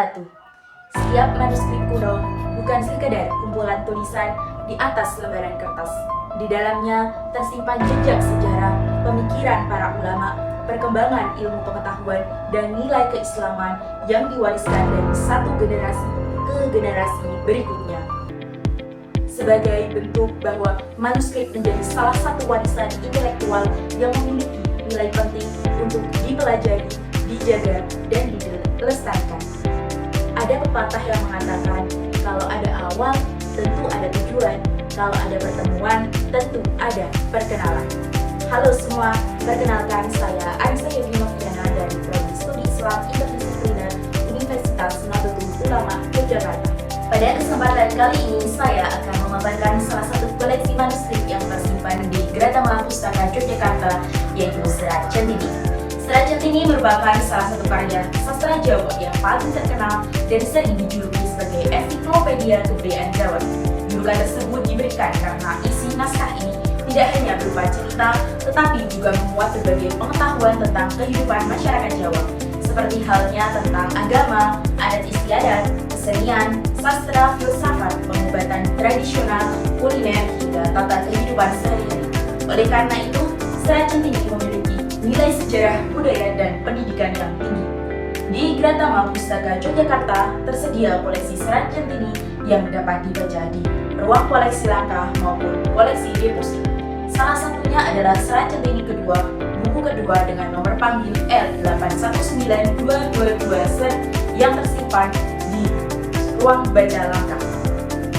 1. Setiap manuskrip kuno bukan sekedar kumpulan tulisan di atas lembaran kertas. Di dalamnya tersimpan jejak sejarah, pemikiran para ulama, perkembangan ilmu pengetahuan, dan nilai keislaman yang diwariskan dari satu generasi ke generasi berikutnya. Sebagai bentuk bahwa manuskrip menjadi salah satu warisan intelektual yang memiliki nilai penting untuk dipelajari, dijaga, dan dilestarikan. Ada pepatah yang mengatakan, kalau ada awal, tentu ada tujuan. Kalau ada pertemuan, tentu ada perkenalan. Halo semua, perkenalkan saya Anissa Yevinoviana dari Prodi Studi Islam Interdisipliner Universitas Nahdlatul Ulama Yogyakarta. Pada kesempatan kali ini, saya akan memaparkan salah satu koleksi manuskrip yang tersimpan di Gratama Pustaka Yogyakarta, yaitu Serat Centini. Serat Centini merupakan salah satu karya sastra Jawa yang paling terkenal dan sering dijuluki sebagai ensiklopedia kebudayaan Jawa. Julukan tersebut diberikan karena isi naskah ini tidak hanya berupa cerita, tetapi juga memuat berbagai pengetahuan tentang kehidupan masyarakat Jawa, seperti halnya tentang agama, adat istiadat, kesenian, sastra, filsafat, pengobatan tradisional, kuliner, hingga tata kehidupan sehari-hari. Oleh karena itu, Serat Centini memiliki nilai sejarah, budaya, dan pendidikan yang tinggi. Di Gratama Pustaka Yogyakarta tersedia koleksi Serat Centini yang dapat dibaca di ruang koleksi langka maupun koleksi deposit. Salah satunya adalah Serat Centini kedua, buku kedua dengan nomor panggil L819222 yang tersimpan di ruang baca langka.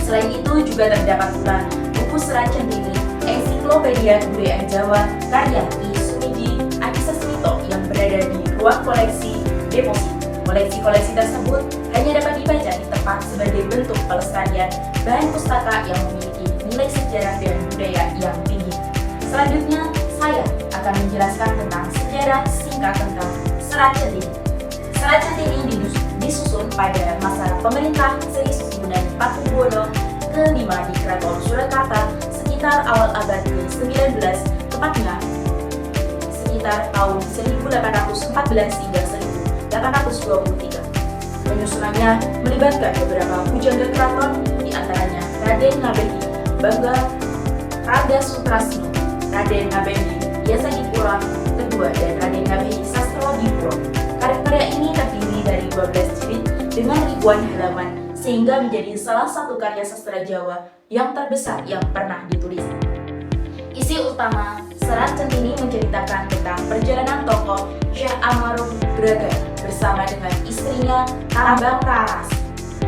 Selain itu juga terdapat pula buku Serat Centini Ensiklopedia Kebudayaan Jawa karya I. Sumidi Adisasmito yang berada di ruang koleksi deposit. Koleksi-koleksi tersebut hanya dapat dibaca di tempat sebagai bentuk pelestarian bahan pustaka yang memiliki nilai sejarah dan budaya yang tinggi. Selanjutnya, saya akan menjelaskan tentang sejarah singkat tentang Serat Centini. Serat Centini disusun pada masa pemerintah Sri Susuhunan Pakubuwono ke-5 di Keraton Surakarta sekitar awal abad ke-19, tepatnya sekitar tahun 1814 hingga 1823. Penyusunannya melibatkan beberapa pujangga keraton, di antaranya Raden Ngabeni Bangga Raga Sutrasno, Raden Ngabeni Yasadipura II, dan Raden Ngabeni Sastrawidipuro. Karya-karya ini terdiri dari 12 jilid dengan ribuan halaman, sehingga menjadi salah satu karya sastra Jawa yang terbesar yang pernah ditulis. Isi utama Serat Centini menceritakan tentang perjalanan tokoh Syekh Amarubraga bersama dengan istrinya Tarambang Raras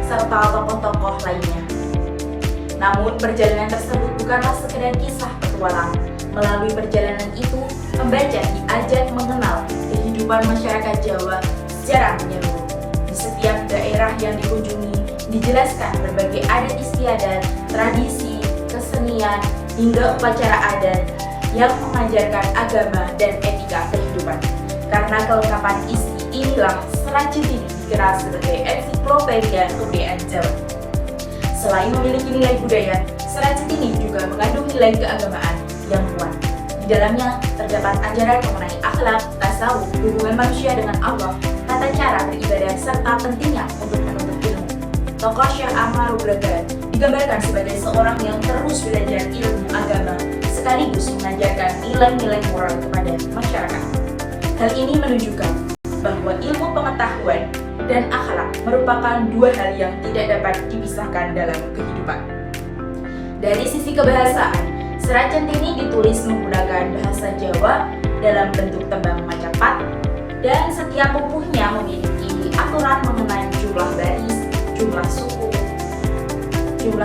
serta tokoh-tokoh lainnya. Namun perjalanan tersebut bukanlah sekedar kisah petualang. Melalui perjalanan itu, pembaca diajak mengenal kehidupan masyarakat Jawa secara menyeluruh. Di setiap daerah yang dikunjungi, dijelaskan berbagai adat istiadat, tradisi, kesenian, hingga upacara adat yang mengajarkan agama dan etika kehidupan. Karena kelengkapan isi inilah Serat Centini dikenal sebagai ensiklopedia kebudayaan Jawa. Selain memiliki nilai budaya, Serat Centini juga mengandung nilai keagamaan yang kuat. Di dalamnya terdapat ajaran mengenai akhlak, tasawuf, hubungan manusia dengan Allah, tata cara beribadah, serta pentingnya untuk menuntut ilmu. Tokoh Syekh Amarubraga digambarkan sebagai seorang yang terus belajar ilmu agama, sekaligus mengajarkan nilai-nilai moral kepada masyarakat. Hal ini menunjukkan bahwa ilmu pengetahuan dan akhlak merupakan dua hal yang tidak dapat dipisahkan dalam kehidupan. Dari sisi kebahasaan, Serat Centini ditulis menggunakan bahasa Jawa dalam bentuk tembang Majapahit, dan setiap bukunya memiliki aturan mengenai jumlah baris, jumlah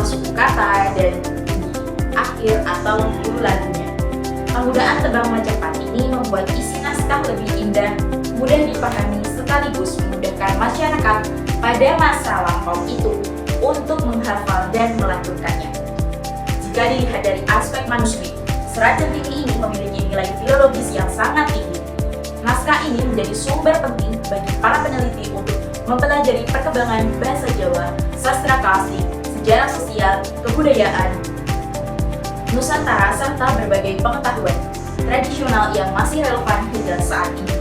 suku kata, dan di akhir atau ujung lagunya. Penggunaan tembang Majapahit ini membuat isi naskah lebih indah, mudah dipahami, sekaligus memudahkan masyarakat pada masa lampau itu untuk menghafal dan melantunkannya. Jika dilihat dari aspek manuskrip, Serat Centini ini memiliki nilai filologis yang sangat tinggi. Naskah ini menjadi sumber penting bagi para peneliti untuk mempelajari perkembangan bahasa Jawa, sastra klasik, sejarah sosial, kebudayaan Nusantara, serta berbagai pengetahuan tradisional yang masih relevan hingga saat ini.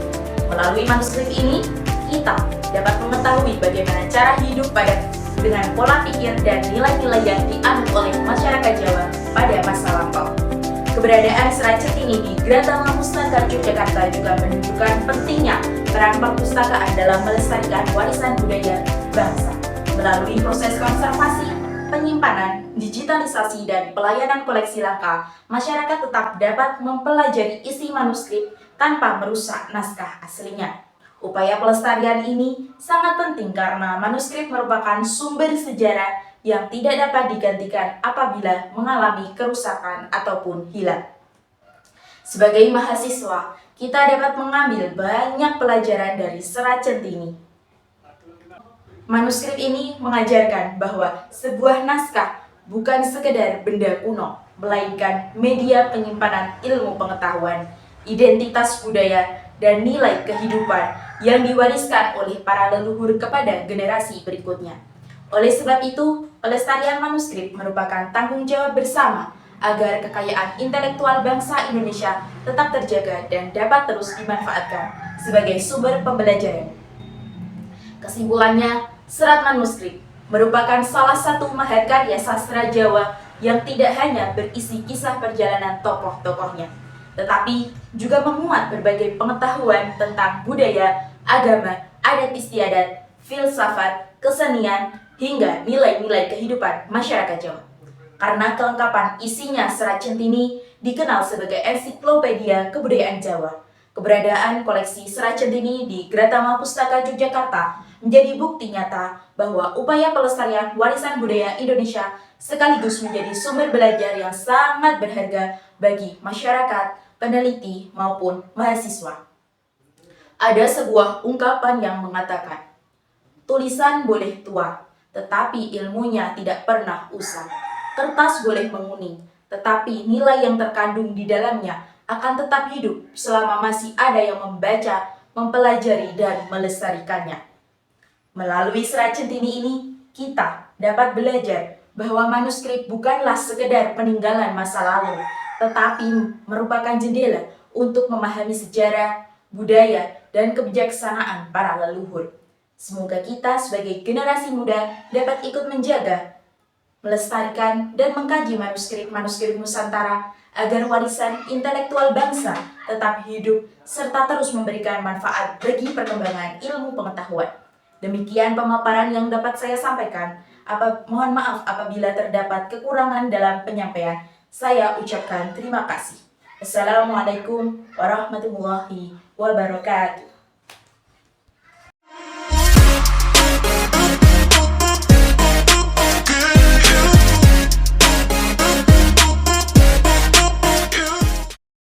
Melalui manuskrip ini, kita dapat mengetahui bagaimana cara hidup dengan pola pikir dan nilai-nilai yang dianut oleh masyarakat Jawa pada masa lampau. Keberadaan Serat Centini di Gratama Pustaka Yogyakarta juga menunjukkan pentingnya peran perpustakaan dalam melestarikan warisan budaya bangsa. Melalui proses konservasi, penyimpanan, digitalisasi, dan pelayanan koleksi langka, masyarakat tetap dapat mempelajari isi manuskrip tanpa merusak naskah aslinya. Upaya pelestarian ini sangat penting karena manuskrip merupakan sumber sejarah yang tidak dapat digantikan apabila mengalami kerusakan ataupun hilang. Sebagai mahasiswa, kita dapat mengambil banyak pelajaran dari Serat Centini. Manuskrip ini mengajarkan bahwa sebuah naskah bukan sekedar benda kuno, melainkan media penyimpanan ilmu pengetahuan, identitas budaya, dan nilai kehidupan yang diwariskan oleh para leluhur kepada generasi berikutnya. Oleh sebab itu, pelestarian manuskrip merupakan tanggung jawab bersama agar kekayaan intelektual bangsa Indonesia tetap terjaga dan dapat terus dimanfaatkan sebagai sumber pembelajaran. Kesimpulannya, Serat Manuskrip merupakan salah satu mahakarya sastra Jawa yang tidak hanya berisi kisah perjalanan tokoh-tokohnya, tetapi juga memuat berbagai pengetahuan tentang budaya, agama, adat istiadat, filsafat, kesenian, hingga nilai-nilai kehidupan masyarakat Jawa. Karena kelengkapan isinya, Serat Centini dikenal sebagai ensiklopedia kebudayaan Jawa. Keberadaan koleksi Serat Centini di Gratama Pustaka Yogyakarta menjadi bukti nyata bahwa upaya pelestarian warisan budaya Indonesia sekaligus menjadi sumber belajar yang sangat berharga bagi masyarakat, peneliti, maupun mahasiswa. Ada sebuah ungkapan yang mengatakan, tulisan boleh tua, tetapi ilmunya tidak pernah usang. Kertas boleh menguning, tetapi nilai yang terkandung di dalamnya akan tetap hidup selama masih ada yang membaca, mempelajari, dan melestarikannya. Melalui Serat Centini ini, kita dapat belajar bahwa manuskrip bukanlah sekedar peninggalan masa lalu, tetapi merupakan jendela untuk memahami sejarah, budaya, dan kebijaksanaan para leluhur. Semoga kita sebagai generasi muda dapat ikut menjaga, melestarikan, dan mengkaji manuskrip-manuskrip Nusantara agar warisan intelektual bangsa tetap hidup serta terus memberikan manfaat bagi perkembangan ilmu pengetahuan. Demikian pemaparan yang dapat saya sampaikan. Mohon maaf apabila terdapat kekurangan dalam penyampaian. Saya ucapkan terima kasih. Assalamualaikum warahmatullahi wabarakatuh.